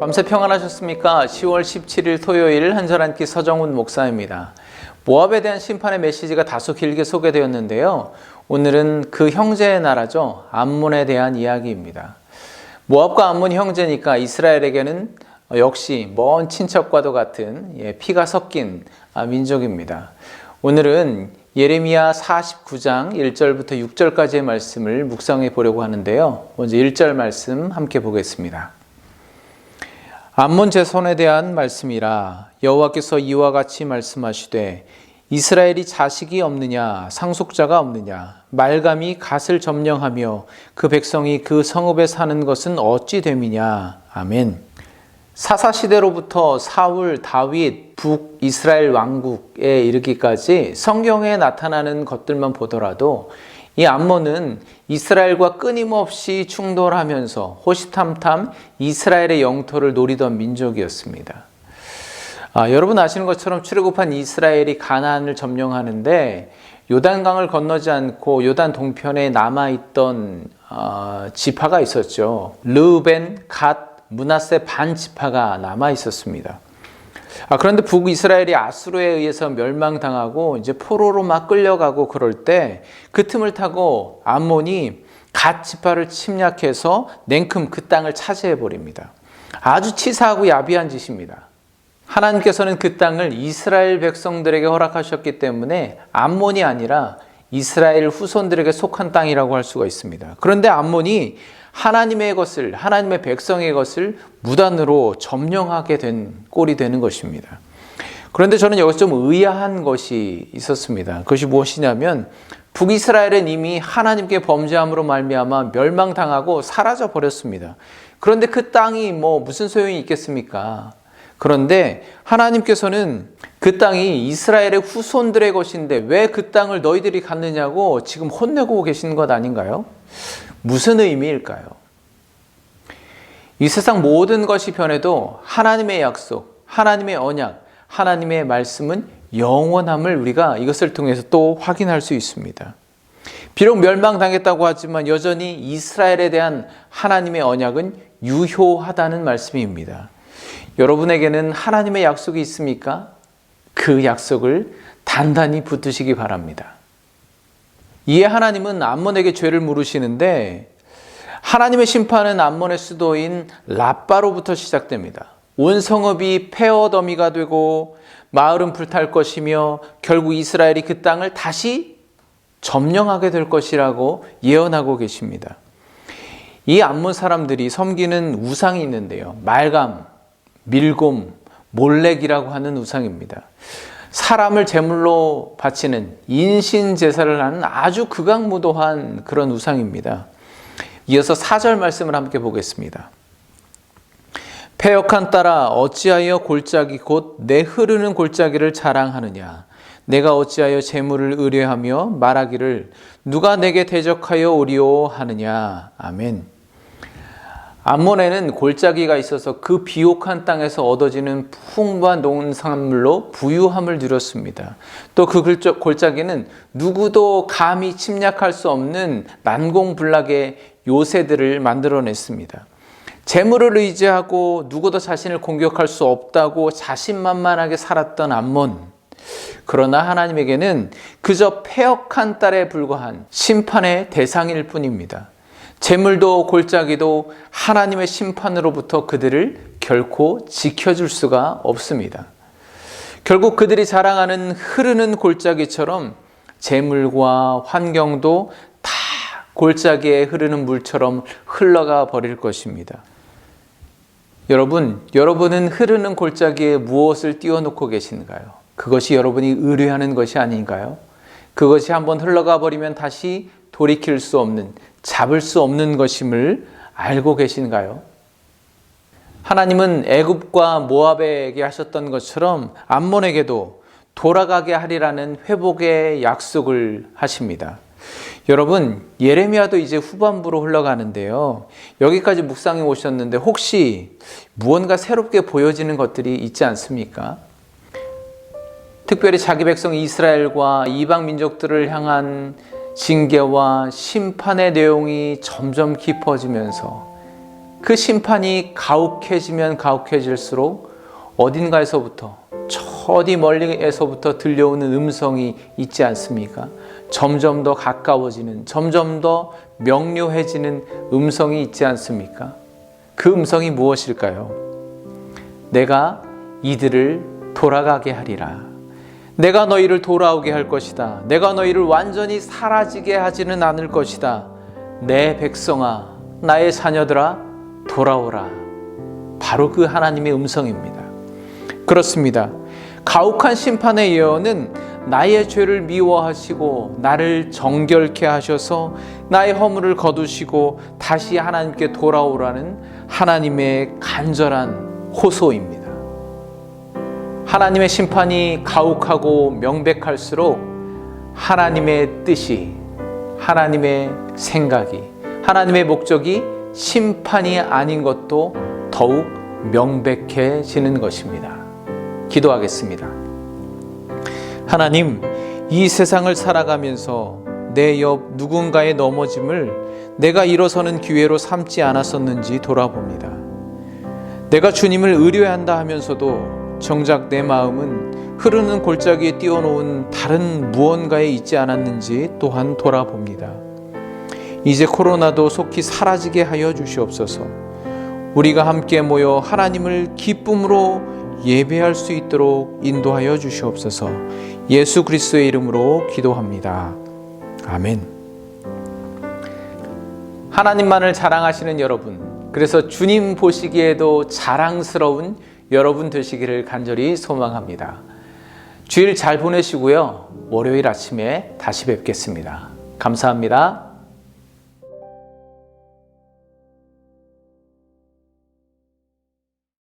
밤새 평안하셨습니까? 10월 17일 토요일 한절 한끼 서정훈 목사입니다. 모압에 대한 심판의 메시지가 다소 길게 소개되었는데요. 오늘은 그 형제의 나라죠. 암몬에 대한 이야기입니다. 모압과 암몬이 형제니까 이스라엘에게는 역시 먼 친척과도 같은 피가 섞인 민족입니다. 오늘은 예레미야 49장 1절부터 6절까지의 말씀을 묵상해 보려고 하는데요. 먼저 1절 말씀 함께 보겠습니다. 암몬 제손에 대한 말씀이라. 여호와께서 이와 같이 말씀하시되 이스라엘이 자식이 없느냐 상속자가 없느냐 말감이 갓을 점령하며 그 백성이 그 성읍에 사는 것은 어찌 됨이냐. 아멘. 사사시대로부터 사울, 다윗, 북이스라엘 왕국에 이르기까지 성경에 나타나는 것들만 보더라도 이 암몬은 이스라엘과 끊임없이 충돌하면서 호시탐탐 이스라엘의 영토를 노리던 민족이었습니다. 여러분 아시는 것처럼 출애굽한 이스라엘이 가나안을 점령하는데 요단강을 건너지 않고 요단 동편에 남아있던 지파가 있었죠. 르우벤, 갓, 므낫세 반 지파가 남아 있었습니다. 그런데 북이스라엘이 아수르에 의해서 멸망당하고 이제 포로로 막 끌려가고 그럴 때 그 틈을 타고 암몬이 갓 지파를 침략해서 냉큼 그 땅을 차지해 버립니다. 아주 치사하고 야비한 짓입니다. 하나님께서는 그 땅을 이스라엘 백성들에게 허락하셨기 때문에 암몬이 아니라 이스라엘 후손들에게 속한 땅이라고 할 수가 있습니다. 그런데 암몬이 하나님의 것을, 하나님의 백성의 것을 무단으로 점령하게 된 꼴이 되는 것입니다. 그런데 저는 여기서 좀 의아한 것이 있었습니다. 그것이 무엇이냐면 북이스라엘은 이미 하나님께 범죄함으로 말미암아 멸망당하고 사라져 버렸습니다. 그런데 그 땅이 무슨 소용이 있겠습니까? 그런데 하나님께서는 그 땅이 이스라엘의 후손들의 것인데 왜 그 땅을 너희들이 갖느냐고 지금 혼내고 계신 것 아닌가요? 무슨 의미일까요? 이 세상 모든 것이 변해도 하나님의 약속, 하나님의 언약, 하나님의 말씀은 영원함을 우리가 이것을 통해서 또 확인할 수 있습니다. 비록 멸망당했다고 하지만 여전히 이스라엘에 대한 하나님의 언약은 유효하다는 말씀입니다. 여러분에게는 하나님의 약속이 있습니까? 그 약속을 단단히 붙드시기 바랍니다. 이에 하나님은 암몬에게 죄를 물으시는데 하나님의 심판은 암몬의 수도인 라빠로부터 시작됩니다. 온 성읍이 폐허더미가 되고 마을은 불탈 것이며 결국 이스라엘이 그 땅을 다시 점령하게 될 것이라고 예언하고 계십니다. 이 암몬 사람들이 섬기는 우상이 있는데요. 말감, 밀곰, 몰렉이라고 하는 우상입니다. 사람을 제물로 바치는 인신 제사를 하는 아주 극악무도한 그런 우상입니다. 이어서 4절 말씀을 함께 보겠습니다. 패역한 딸아 어찌하여 골짜기 곧 내 흐르는 골짜기를 자랑하느냐. 내가 어찌하여 재물을 의뢰하며 말하기를 누가 내게 대적하여 오리오 하느냐. 아멘. 암몬에는 골짜기가 있어서 그 비옥한 땅에서 얻어지는 풍부한 농산물로 부유함을 누렸습니다. 또 그 골짜기는 누구도 감히 침략할 수 없는 난공불락의 요새들을 만들어냈습니다. 재물을 의지하고 누구도 자신을 공격할 수 없다고 자신만만하게 살았던 암몬. 그러나 하나님에게는 그저 패역한 딸에 불과한 심판의 대상일 뿐입니다. 재물도 골짜기도 하나님의 심판으로부터 그들을 결코 지켜줄 수가 없습니다. 결국 그들이 자랑하는 흐르는 골짜기처럼 재물과 환경도 다 골짜기에 흐르는 물처럼 흘러가 버릴 것입니다. 여러분은 흐르는 골짜기에 무엇을 띄워놓고 계신가요? 그것이 여러분이 의뢰하는 것이 아닌가요? 그것이 한번 흘러가 버리면 다시 돌이킬 수 없는, 잡을 수 없는 것임을 알고 계신가요? 하나님은 애굽과 모압에게 하셨던 것처럼 암몬에게도 돌아가게 하리라는 회복의 약속을 하십니다. 여러분, 예레미야도 이제 후반부로 흘러가는데요. 여기까지 묵상해 오셨는데 혹시 무언가 새롭게 보여지는 것들이 있지 않습니까? 특별히 자기 백성 이스라엘과 이방 민족들을 향한 징계와 심판의 내용이 점점 깊어지면서 그 심판이 가혹해지면 가혹해질수록 어딘가에서부터, 어디 멀리에서부터 들려오는 음성이 있지 않습니까? 점점 더 가까워지는, 점점 더 명료해지는 음성이 있지 않습니까? 그 음성이 무엇일까요? 내가 이들을 돌아가게 하리라. 내가 너희를 돌아오게 할 것이다. 내가 너희를 완전히 사라지게 하지는 않을 것이다. 내 백성아, 나의 자녀들아, 돌아오라. 바로 그 하나님의 음성입니다. 그렇습니다. 가혹한 심판의 예언은 나의 죄를 미워하시고 나를 정결케 하셔서 나의 허물을 거두시고 다시 하나님께 돌아오라는 하나님의 간절한 호소입니다. 하나님의 심판이 가혹하고 명백할수록 하나님의 뜻이, 하나님의 생각이, 하나님의 목적이 심판이 아닌 것도 더욱 명백해지는 것입니다. 기도하겠습니다. 하나님, 이 세상을 살아가면서 내 옆 누군가의 넘어짐을 내가 일어서는 기회로 삼지 않았었는지 돌아봅니다. 내가 주님을 의뢰한다 하면서도 정작 내 마음은 흐르는 골짜기에 띄워놓은 다른 무언가에 있지 않았는지 또한 돌아봅니다. 이제 코로나도 속히 사라지게 하여 주시옵소서. 우리가 함께 모여 하나님을 기쁨으로 예배할 수 있도록 인도하여 주시옵소서. 예수 그리스도의 이름으로 기도합니다. 아멘. 하나님만을 자랑하시는 여러분, 그래서 주님 보시기에도 자랑스러운 여러분 되시기를 간절히 소망합니다. 주일 잘 보내시고요. 월요일 아침에 다시 뵙겠습니다. 감사합니다.